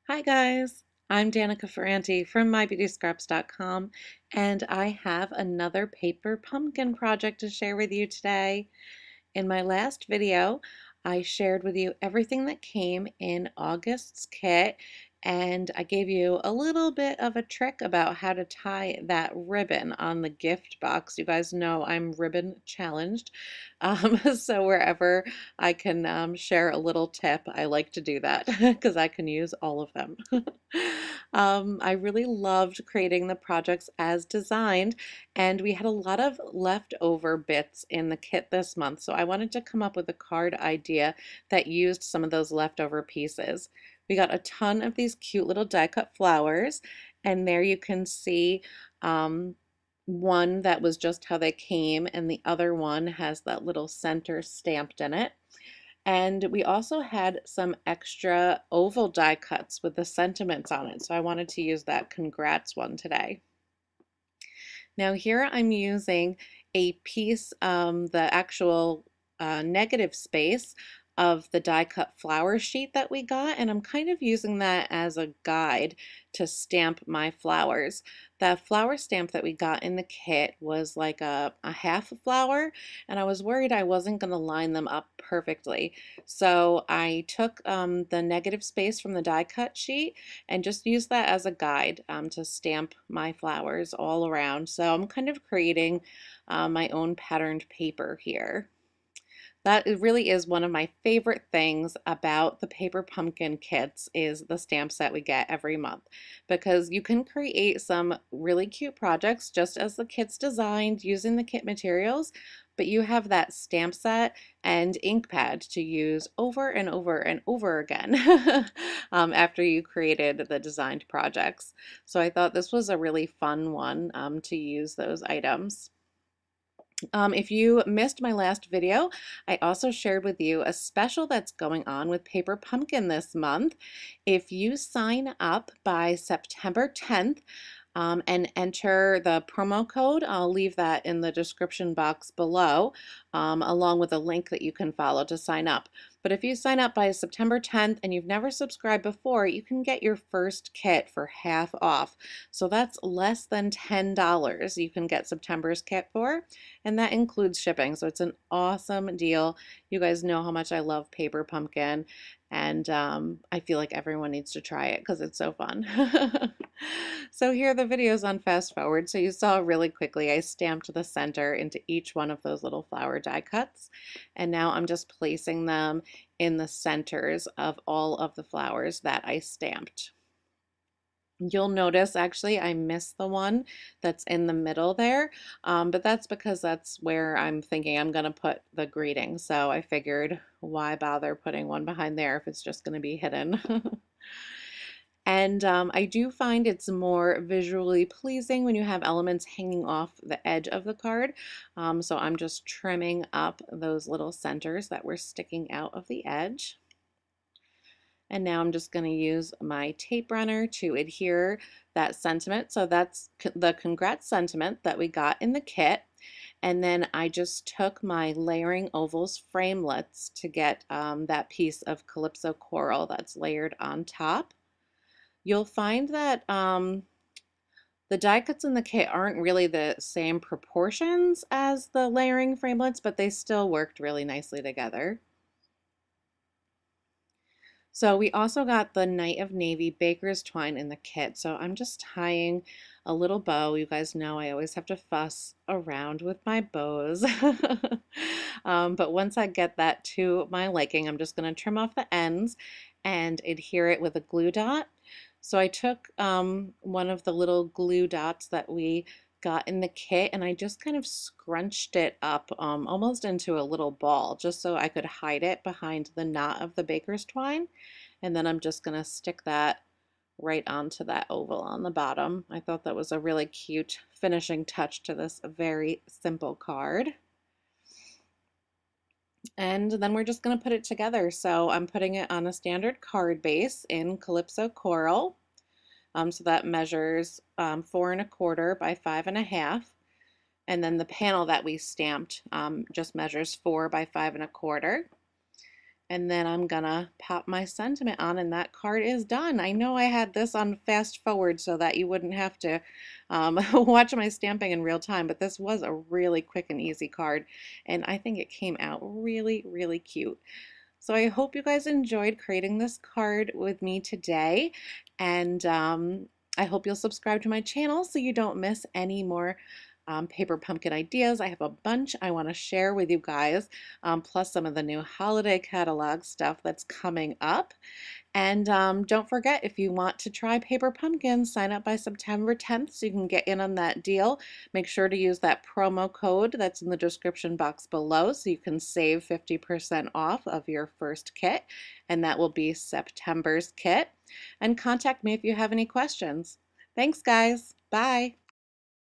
Hi guys, I'm Danica Ferrante from mybeautyscraps.com and I have another paper pumpkin project to share with you today. In my last video, I shared with you everything that came in August's kit, and I gave you a little bit of a trick about how to tie that ribbon on the gift box. You guys know I'm ribbon challenged, so wherever I can share a little tip, I like to do that because I can use all of them. I really loved creating the projects as designed, and we had a lot of leftover bits in the kit this month, so I wanted to come up with a card idea that used some of those leftover pieces. We got a ton of these cute little die cut flowers, and there you can see one that was just how they came, and the other one has that little center stamped in it. And we also had some extra oval die cuts with the sentiments on it, so I wanted to use that congrats one today. Now here I'm using a piece, the actual negative space of the die cut flower sheet that we got, and I'm kind of using that as a guide to stamp my flowers. The flower stamp that we got in the kit was like a half a flower, and I was worried I wasn't going to line them up perfectly. So I took the negative space from the die cut sheet and just use that as a guide to stamp my flowers all around. So I'm kind of creating my own patterned paper here. That really is one of my favorite things about the paper pumpkin kits is the stamps that we get every month, because you can create some really cute projects just as the kit's designed using the kit materials, but you have that stamp set and ink pad to use over and over and over again after you created the designed projects. So I thought this was a really fun one to use those items. If you missed my last video, I also shared with you a special that's going on with Paper Pumpkin this month. If you sign up by September 10th, and enter the promo code. I'll leave that in the description box below, along with a link that you can follow to sign up. But if you sign up by September 10th and you've never subscribed before, you can get your first kit for half off. So that's less than $10 you can get September's kit for, and that includes shipping. So it's an awesome deal. You guys know how much I love Paper Pumpkin, and I feel like everyone needs to try it because it's so fun. So here are the videos on fast forward. So you saw really quickly I stamped the center into each one of those little flower die cuts, and now I'm just placing them in the centers of all of the flowers that I stamped. You'll notice actually I missed the one that's in the middle there, but that's because that's where I'm thinking I'm going to put the greeting. So I figured why bother putting one behind there if it's just going to be hidden. And I do find it's more visually pleasing when you have elements hanging off the edge of the card. So I'm just trimming up those little centers that were sticking out of the edge. And now I'm just going to use my tape runner to adhere that sentiment. So that's the congrats sentiment that we got in the kit. And then I just took my layering ovals framelits to get that piece of Calypso coral that's layered on top. You'll find that the die cuts in the kit aren't really the same proportions as the layering framelits, but they still worked really nicely together. So we also got the Night of Navy baker's twine in the kit. So I'm just tying a little bow. You guys know I always have to fuss around with my bows. But once I get that to my liking, I'm just going to trim off the ends and adhere it with a glue dot. So I took one of the little glue dots that we got in the kit, and I just kind of scrunched it up almost into a little ball just so I could hide it behind the knot of the baker's twine. And then I'm just going to stick that right onto that oval on the bottom. I thought that was a really cute finishing touch to this very simple card. And then we're just going to put it together. So I'm putting it on a standard card base in Calypso Coral. So that measures 4¼ by 5½. And then the panel that we stamped just measures 4 by 5¼ And then I'm gonna pop my sentiment on, and that card is done. I know I had this on fast forward so that you wouldn't have to watch my stamping in real time, but this was a really quick and easy card, and I think it came out really, really cute. So I hope you guys enjoyed creating this card with me today, and I hope you'll subscribe to my channel so you don't miss any more paper pumpkin ideas. I have a bunch I want to share with you guys, plus some of the new holiday catalog stuff that's coming up. And don't forget, if you want to try paper pumpkins, sign up by September 10th so you can get in on that deal. Make sure to use that promo code that's in the description box below so you can save 50% off of your first kit, and that will be September's kit. And contact me if you have any questions. Thanks, guys. Bye.